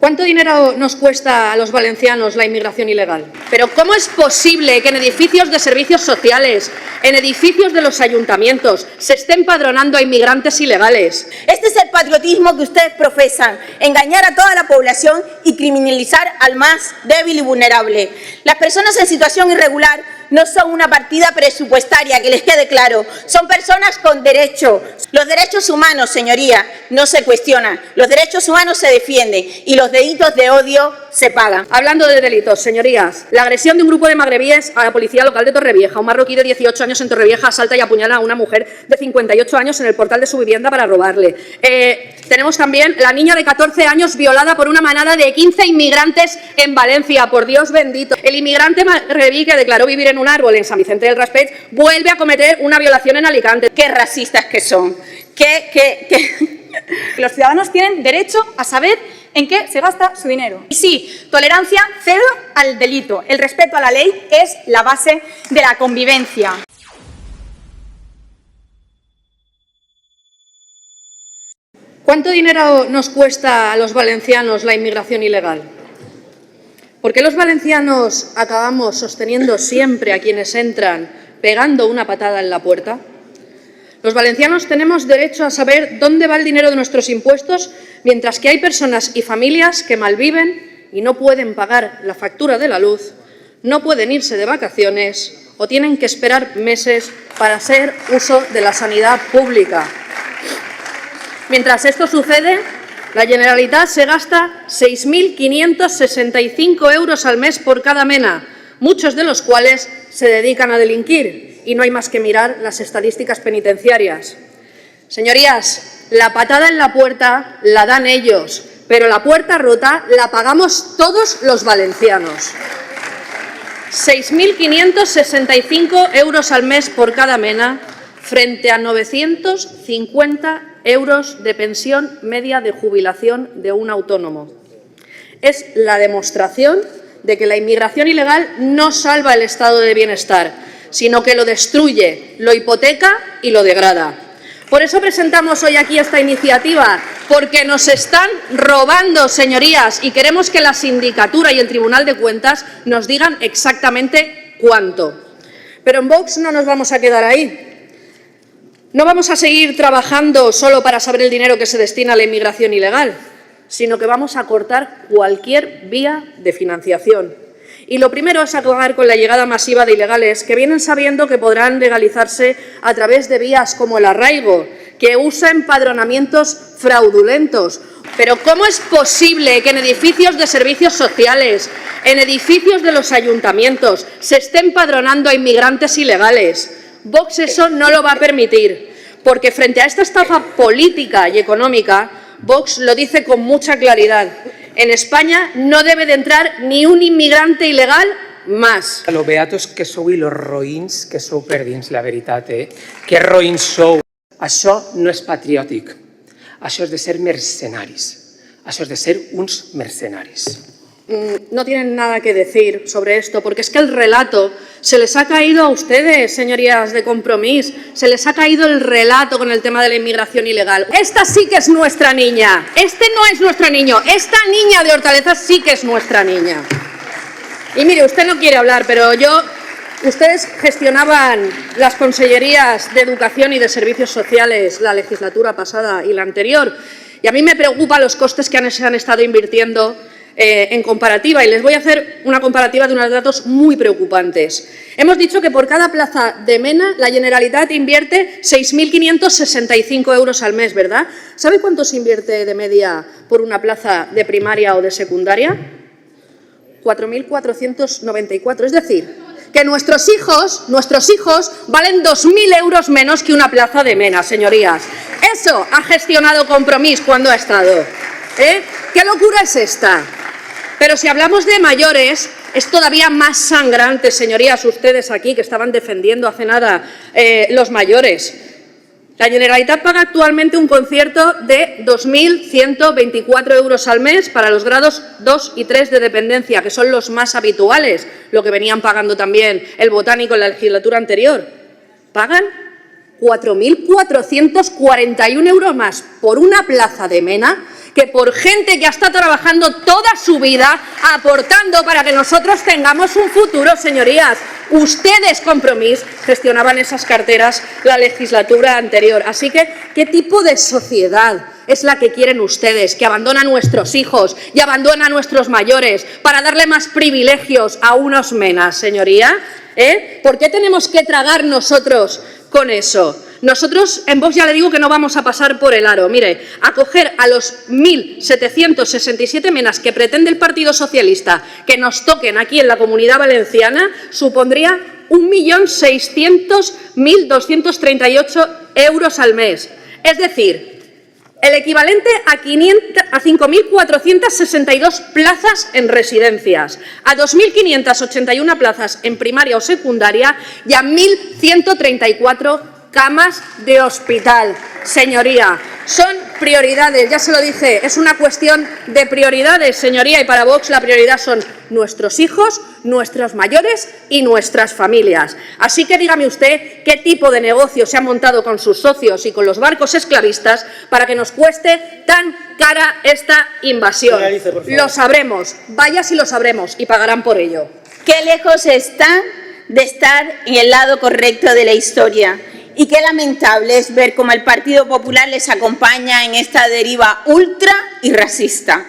¿Cuánto dinero nos cuesta a los valencianos la inmigración ilegal? Pero ¿cómo es posible que en edificios de servicios sociales, en edificios de los ayuntamientos, se esté empadronando a inmigrantes ilegales? Este es el patriotismo que ustedes profesan, engañar a toda la población y criminalizar al más débil y vulnerable. Las personas en situación irregular no son una partida presupuestaria, que les quede claro. Son personas con derechos. Los derechos humanos, señoría, no se cuestionan. Los derechos humanos se defienden y los delitos de odio se pagan. Hablando de delitos, señorías, la agresión de un grupo de magrebíes a la policía local de Torrevieja. Un marroquí de 18 años en Torrevieja asalta y apuñala a una mujer de 58 años en el portal de su vivienda para robarle. Tenemos también la niña de 14 años violada por una manada de 15 inmigrantes en Valencia, por Dios bendito. El inmigrante magrebí que declaró vivir en un árbol en San Vicente del Raspeig vuelve a cometer una violación en Alicante. ¡Qué racistas que son! Los ciudadanos tienen derecho a saber en qué se gasta su dinero. Y sí, tolerancia cero al delito. El respeto a la ley es la base de la convivencia. ¿Cuánto dinero nos cuesta a los valencianos la inmigración ilegal? ¿Por qué los valencianos acabamos sosteniendo siempre a quienes entran pegando una patada en la puerta? Los valencianos tenemos derecho a saber dónde va el dinero de nuestros impuestos, mientras que hay personas y familias que malviven y no pueden pagar la factura de la luz, no pueden irse de vacaciones o tienen que esperar meses para hacer uso de la sanidad pública. Mientras esto sucede, la Generalitat se gasta 6.565 euros al mes por cada mena, muchos de los cuales se dedican a delinquir. Y no hay más que mirar las estadísticas penitenciarias. Señorías, la patada en la puerta la dan ellos, pero la puerta rota la pagamos todos los valencianos. 6.565 euros al mes por cada mena, frente a 950 euros de pensión media de jubilación de un autónomo. Es la demostración de que la inmigración ilegal no salva el estado de bienestar, sino que lo destruye, lo hipoteca y lo degrada. Por eso presentamos hoy aquí esta iniciativa, porque nos están robando, señorías, y queremos que la Sindicatura y el Tribunal de Cuentas nos digan exactamente cuánto. Pero en Vox no nos vamos a quedar ahí. No vamos a seguir trabajando solo para saber el dinero que se destina a la inmigración ilegal, sino que vamos a cortar cualquier vía de financiación. Y lo primero es acabar con la llegada masiva de ilegales que vienen sabiendo que podrán legalizarse a través de vías como el arraigo, que usa empadronamientos fraudulentos. Pero ¿cómo es posible que en edificios de servicios sociales, en edificios de los ayuntamientos, se esté empadronando a inmigrantes ilegales? Vox eso no lo va a permitir, porque frente a esta estafa política y económica, Vox lo dice con mucha claridad. En España no debe de entrar ni un inmigrante ilegal más. Lo beatos que sou i los roïns que sou per dins, la veritat, Que roïns sou. Això no és patriòtic, això és de ser mercenaris, això és de ser uns mercenaris. No tienen nada que decir sobre esto, porque es que el relato se les ha caído a ustedes, señorías de Compromís, se les ha caído el relato con el tema de la inmigración ilegal. Esta sí que es nuestra niña, este no es nuestro niño, esta niña de Hortaleza sí que es nuestra niña. Y mire, usted no quiere hablar, pero ustedes gestionaban las consellerías de Educación y de Servicios Sociales la legislatura pasada y la anterior, y a mí me preocupan los costes que se han estado invirtiendo en comparativa, y les voy a hacer una comparativa de unos datos muy preocupantes. Hemos dicho que por cada plaza de mena la Generalitat invierte 6.565 euros al mes, ¿verdad? ¿Sabe cuánto se invierte de media por una plaza de primaria o de secundaria? 4.494, es decir, que nuestros hijos valen 2.000 euros menos que una plaza de mena, señorías. Eso ha gestionado Compromís cuando ha estado. ¿Qué locura es esta? Pero si hablamos de mayores, es todavía más sangrante, señorías, ustedes aquí que estaban defendiendo hace nada los mayores. La Generalitat paga actualmente un concierto de 2.124 euros al mes para los grados 2 y 3 de dependencia, que son los más habituales, lo que venían pagando también el Botánico en la legislatura anterior. Pagan 4.441 euros más por una plaza de mena que por gente que ha estado trabajando toda su vida, aportando para que nosotros tengamos un futuro, señorías. Ustedes, Compromís, gestionaban esas carteras la legislatura anterior. Así que, ¿qué tipo de sociedad es la que quieren ustedes? Que abandona a nuestros hijos y abandona a nuestros mayores para darle más privilegios a unos menas, señoría. ¿Por qué tenemos que tragar nosotros con eso? Nosotros en Vox ya le digo que no vamos a pasar por el aro. Mire, acoger a los 1.767 menas que pretende el Partido Socialista que nos toquen aquí en la Comunidad Valenciana supondría 1.600.238 euros al mes. Es decir, el equivalente a 5.462 plazas en residencias, a 2.581 plazas en primaria o secundaria y a 1.134 camas de hospital. Señoría, son prioridades, ya se lo dije, es una cuestión de prioridades, señoría, y para Vox la prioridad son nuestros hijos, nuestros mayores y nuestras familias. Así que dígame usted qué tipo de negocio se ha montado con sus socios y con los barcos esclavistas para que nos cueste tan cara esta invasión. Lo sabremos, vaya si lo sabremos, y pagarán por ello. Qué lejos están de estar en el lado correcto de la historia. Y qué lamentable es ver cómo el Partido Popular les acompaña en esta deriva ultra y racista.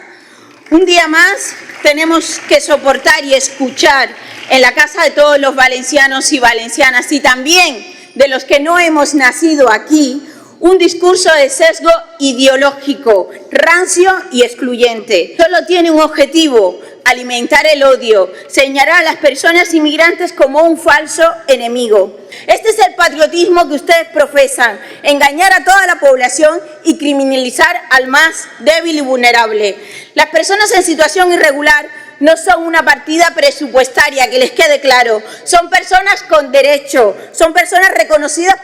Un día más tenemos que soportar y escuchar en la casa de todos los valencianos y valencianas y también de los que no hemos nacido aquí, un discurso de sesgo ideológico, rancio y excluyente. Solo tiene un objetivo: alimentar el odio, señalar a las personas inmigrantes como un falso enemigo. Este es el patriotismo que ustedes profesan: engañar a toda la población y criminalizar al más débil y vulnerable. Las personas en situación irregular no son una partida presupuestaria, que les quede claro. Son personas con derecho, son personas reconocidas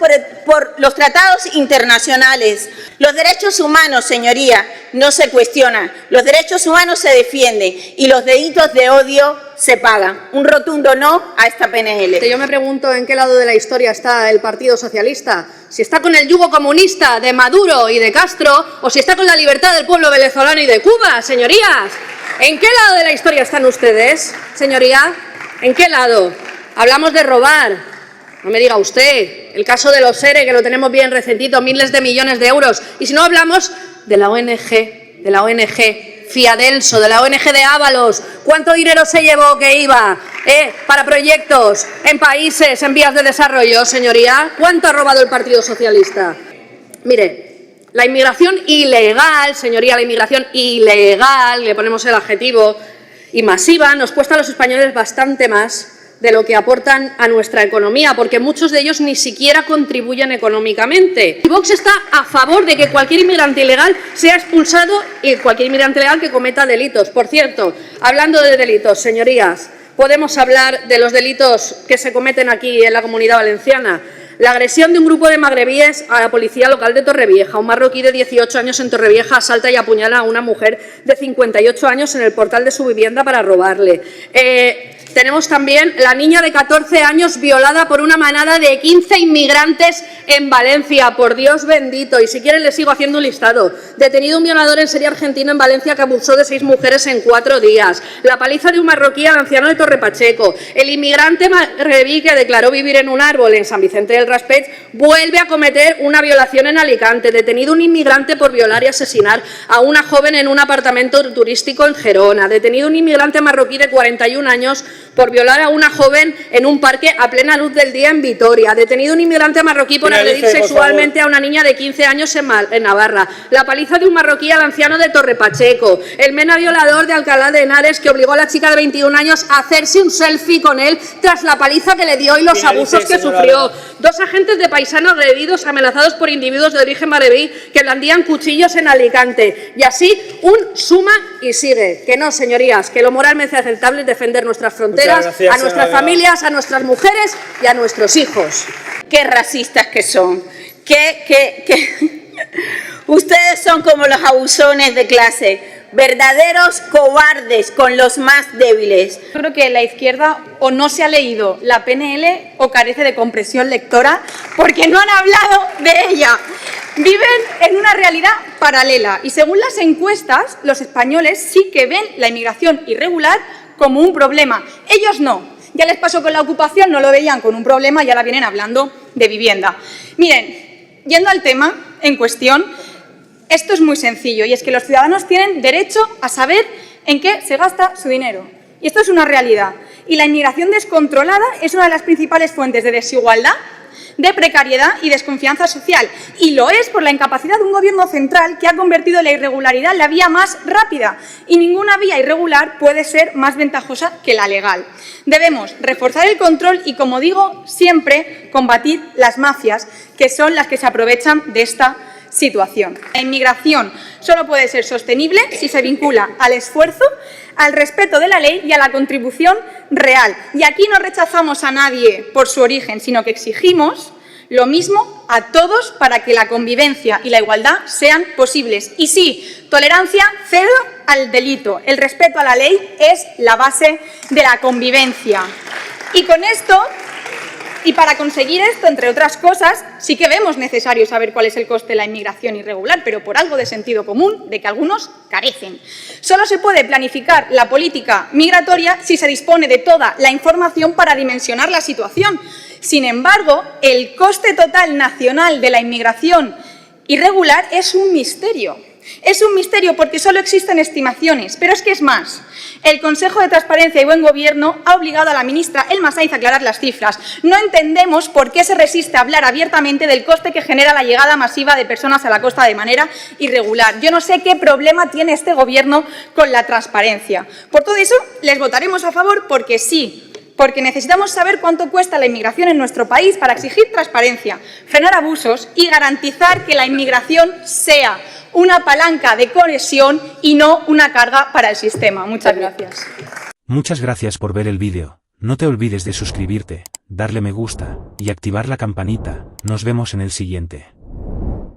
por los tratados internacionales. Los derechos humanos, señoría, no se cuestionan. Los derechos humanos se defienden y los delitos de odio se pagan. Un rotundo no a esta PNL. Yo me pregunto en qué lado de la historia está el Partido Socialista. Si está con el yugo comunista de Maduro y de Castro o si está con la libertad del pueblo venezolano y de Cuba, señorías. ¿En qué lado de la historia están ustedes, señoría? ¿En qué lado? Hablamos de robar. No me diga usted. El caso de los ERE, que lo tenemos bien recentito, miles de millones de euros. Y si no, hablamos de la ONG Fiadelso, de la ONG de Ábalos. ¿Cuánto dinero se llevó que iba para proyectos en países en vías de desarrollo, señoría? ¿Cuánto ha robado el Partido Socialista? Mire, la inmigración ilegal, señoría, la inmigración ilegal, le ponemos el adjetivo, y masiva, nos cuesta a los españoles bastante más de lo que aportan a nuestra economía, porque muchos de ellos ni siquiera contribuyen económicamente. Y Vox está a favor de que cualquier inmigrante ilegal sea expulsado y cualquier inmigrante ilegal que cometa delitos. Por cierto, hablando de delitos, señorías, podemos hablar de los delitos que se cometen aquí en la Comunidad Valenciana. La agresión de un grupo de magrebíes a la policía local de Torrevieja. Un marroquí de 18 años en Torrevieja asalta y apuñala a una mujer de 58 años en el portal de su vivienda para robarle. Tenemos también la niña de 14 años violada por una manada de 15 inmigrantes en Valencia. Por Dios bendito. Y si quieren les sigo haciendo un listado. Detenido un violador en serie argentino en Valencia que abusó de 6 mujeres en 4 días. La paliza de un marroquí al anciano de Torrepacheco. El inmigrante magrebí que declaró vivir en un árbol en San Vicente del Raspeig vuelve a cometer una violación en Alicante. Detenido un inmigrante por violar y asesinar a una joven en un apartamento turístico en Gerona. Detenido un inmigrante marroquí de 41 años por violar a una joven en un parque a plena luz del día en Vitoria. Detenido un inmigrante marroquí por agredir sexualmente a una niña de 15 años en Navarra. La paliza de un marroquí al anciano de Torrepacheco. El mena violador de Alcalá de Henares que obligó a la chica de 21 años a hacerse un selfie con él tras la paliza que le dio y los abusos que sufrió. 2 agentes de Paisano agredidos, amenazados por individuos de origen magrebí que blandían cuchillos en Alicante. Y así un suma y sigue. Que no, señorías, que lo moralmente aceptable es defender nuestras fronteras, a nuestras familias, a nuestras mujeres y a nuestros hijos. Qué racistas que son. Ustedes son como los abusones de clase. verdaderos cobardes con los más débiles. Yo creo que la izquierda o no se ha leído la PNL o carece de comprensión lectora porque no han hablado de ella. Viven en una realidad paralela y según las encuestas, los españoles sí que ven la inmigración irregular como un problema. Ellos no. Ya les pasó con la ocupación, no lo veían con un problema y ahora vienen hablando de vivienda. Miren, yendo al tema en cuestión, esto es muy sencillo y es que los ciudadanos tienen derecho a saber en qué se gasta su dinero. Y esto es una realidad. Y la inmigración descontrolada es una de las principales fuentes de desigualdad, de precariedad y desconfianza social. Y lo es por la incapacidad de un gobierno central que ha convertido la irregularidad en la vía más rápida. Y ninguna vía irregular puede ser más ventajosa que la legal. Debemos reforzar el control y, como digo, siempre combatir las mafias, que son las que se aprovechan de esta situación. La inmigración solo puede ser sostenible si se vincula al esfuerzo, al respeto de la ley y a la contribución real. Y aquí no rechazamos a nadie por su origen, sino que exigimos lo mismo a todos para que la convivencia y la igualdad sean posibles. Y sí, tolerancia cero al delito. El respeto a la ley es la base de la convivencia. Y con esto, y para conseguir esto, entre otras cosas, sí que vemos necesario saber cuál es el coste de la inmigración irregular, pero por algo de sentido común, de que algunos carecen. Solo se puede planificar la política migratoria si se dispone de toda la información para dimensionar la situación. Sin embargo, el coste total nacional de la inmigración irregular es un misterio. Es un misterio porque solo existen estimaciones, pero es que es más. El Consejo de Transparencia y Buen Gobierno ha obligado a la ministra Elma Sáenz a aclarar las cifras. No entendemos por qué se resiste a hablar abiertamente del coste que genera la llegada masiva de personas a la costa de manera irregular. Yo no sé qué problema tiene este Gobierno con la transparencia. Por todo eso, les votaremos a favor porque sí, porque necesitamos saber cuánto cuesta la inmigración en nuestro país para exigir transparencia, frenar abusos y garantizar que la inmigración sea una palanca de cohesión y no una carga para el sistema. Muchas gracias. Muchas gracias por ver el vídeo. No te olvides de suscribirte, darle me gusta y activar la campanita. Nos vemos en el siguiente.